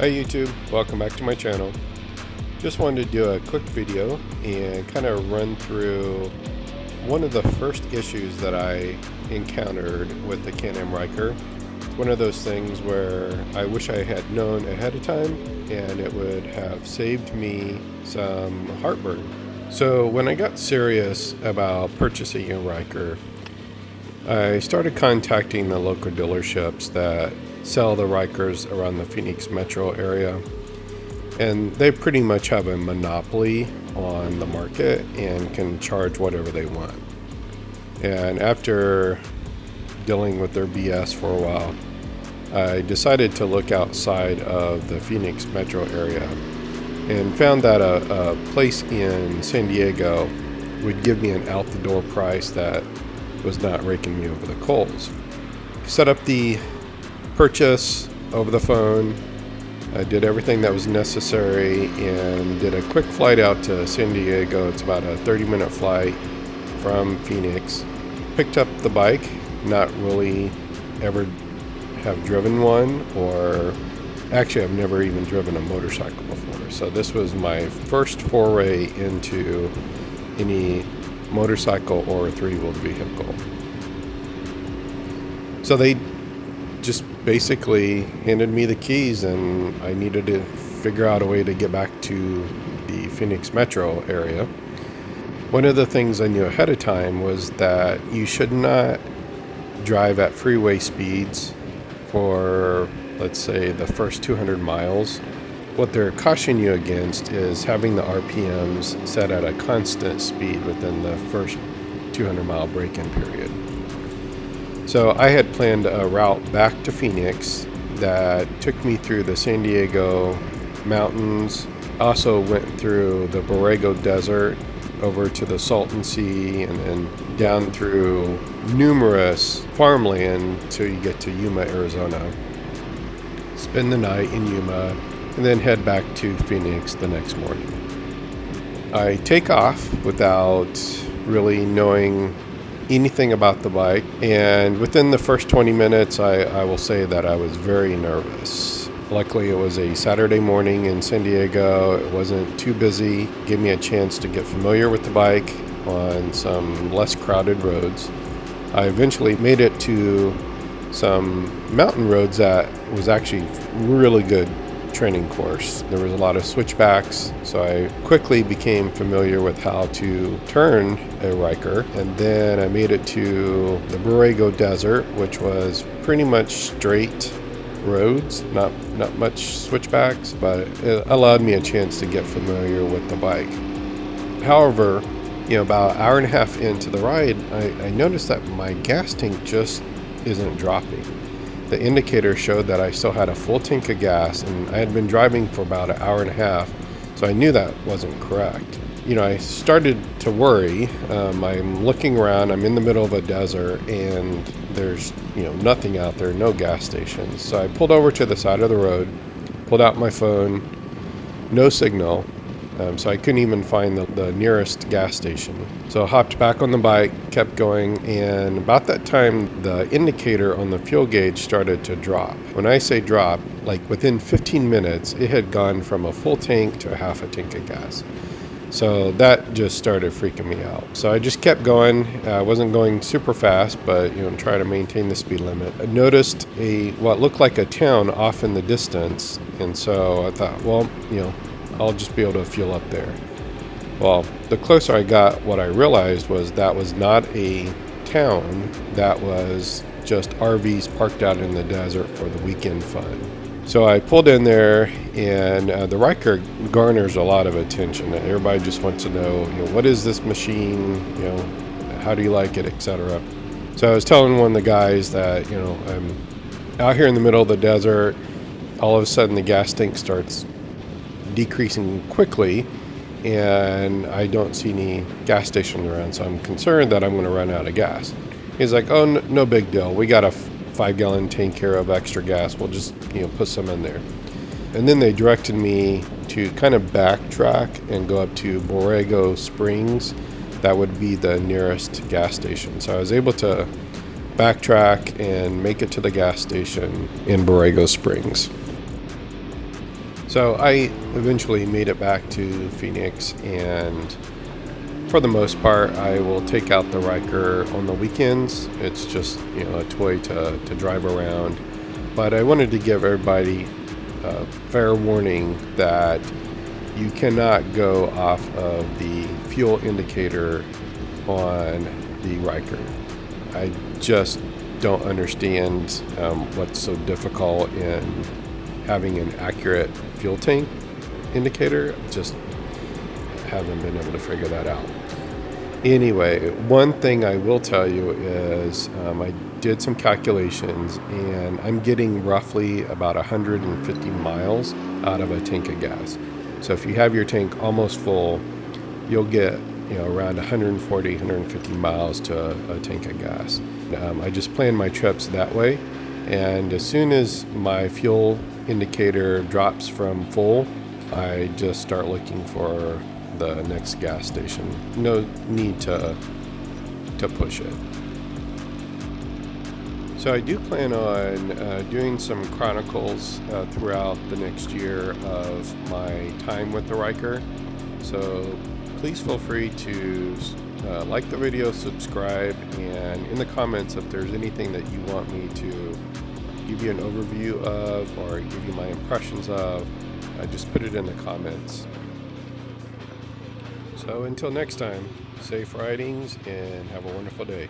Hi YouTube, welcome back to my channel. Just wanted to do a quick video and kind of run through one of the first issues that I encountered with the Can-Am Ryker. It's one of those things where I wish I had known ahead of time and it would have saved me some heartburn. So when I got serious about purchasing a Ryker, I started contacting the local dealerships that sell the Rykers around the Phoenix metro area, and they pretty much have a monopoly on the market and can charge whatever they want. And after dealing with their BS for a while, I decided to look outside of the Phoenix metro area and found that a place in San Diego would give me an out-the-door price that was not raking me over the coals. Set up the purchase over the phone. I did everything that was necessary and did a quick flight out to San Diego. It's about a 30-minute flight from Phoenix. Picked up the bike, not really ever have driven one, or actually I've never even driven a motorcycle before. So this was my first foray into any motorcycle or three-wheeled vehicle. So they just basically handed me the keys, and I needed to figure out a way to get back to the Phoenix metro area. One of the things I knew ahead of time was that you should not drive at freeway speeds for, let's say, the first 200 miles. What they're cautioning you against is having the RPMs set at a constant speed within the first 200-mile break-in period. So I had planned a route back to Phoenix that took me through the San Diego mountains, also went through the Borrego Desert, over to the Salton Sea, and then down through numerous farmland till you get to Yuma, Arizona. Spend the night in Yuma, and then head back to Phoenix the next morning. I take off without really knowing anything about the bike, and within the first 20 minutes I will say that I was very nervous. Luckily it was a Saturday morning in San Diego. It wasn't too busy. It gave me a chance to get familiar with the bike on some less crowded roads. I eventually made it to some mountain roads that was actually really good training course. There was a lot of switchbacks, so I quickly became familiar with how to turn a Ryker. And then I made it to the Borrego Desert, which was pretty much straight roads, not much switchbacks, but it allowed me a chance to get familiar with the bike. However, about an hour and a half into the ride, I noticed that my gas tank just isn't dropping. The indicator showed that I still had a full tank of gas, and I had been driving for about an hour and a half, so I knew that wasn't correct. I started to worry. I'm looking around, I'm in the middle of a desert, and there's nothing out there, no gas stations. So I pulled over to the side of the road, pulled out my phone, no signal, so I couldn't even find the nearest gas station. So I hopped back on the bike, kept going, and about that time, the indicator on the fuel gauge started to drop. When I say drop, like within 15 minutes, it had gone from a full tank to a half a tank of gas. So that just started freaking me out. So I just kept going. I wasn't going super fast, but try to maintain the speed limit. I noticed what looked like a town off in the distance, and so I thought, well, I'll just be able to fuel up there. Well, the closer I got, what I realized was that was not a town. That was just RVs parked out in the desert for the weekend fun. So I pulled in there, and the Ryker garners a lot of attention. Everybody just wants to know, what is this machine? How do you like it, etc. So I was telling one of the guys that, I'm out here in the middle of the desert. All of a sudden, the gas tank starts decreasing quickly, and I don't see any gas stations around, so I'm concerned that I'm going to run out of gas. He's like, oh, no big deal. We got a 5-gallon tank here of extra gas. We'll just put some in there. And then they directed me to kind of backtrack and go up to Borrego Springs. That would be the nearest gas station. So I was able to backtrack and make it to the gas station in Borrego Springs. So I eventually made it back to Phoenix, and for the most part, I will take out the Riker on the weekends. It's just, a toy to drive around. But I wanted to give everybody a fair warning that you cannot go off of the fuel indicator on the Riker. I just don't understand what's so difficult in having an accurate fuel tank indicator. Just haven't been able to figure that out. Anyway, one thing I will tell you is I did some calculations, and I'm getting roughly about 150 miles out of a tank of gas. So if you have your tank almost full, you'll get around 140, 150 miles to a tank of gas. I just plan my trips that way, and as soon as my fuel indicator drops from full, I just start looking for the next gas station. No need to push it. So I do plan on doing some chronicles throughout the next year of my time with the Riker. So please feel free to like the video, subscribe, and in the comments if there's anything that you want me to give you an overview of or give you my impressions of, just put it in the comments. So until next time, safe ridings and have a wonderful day.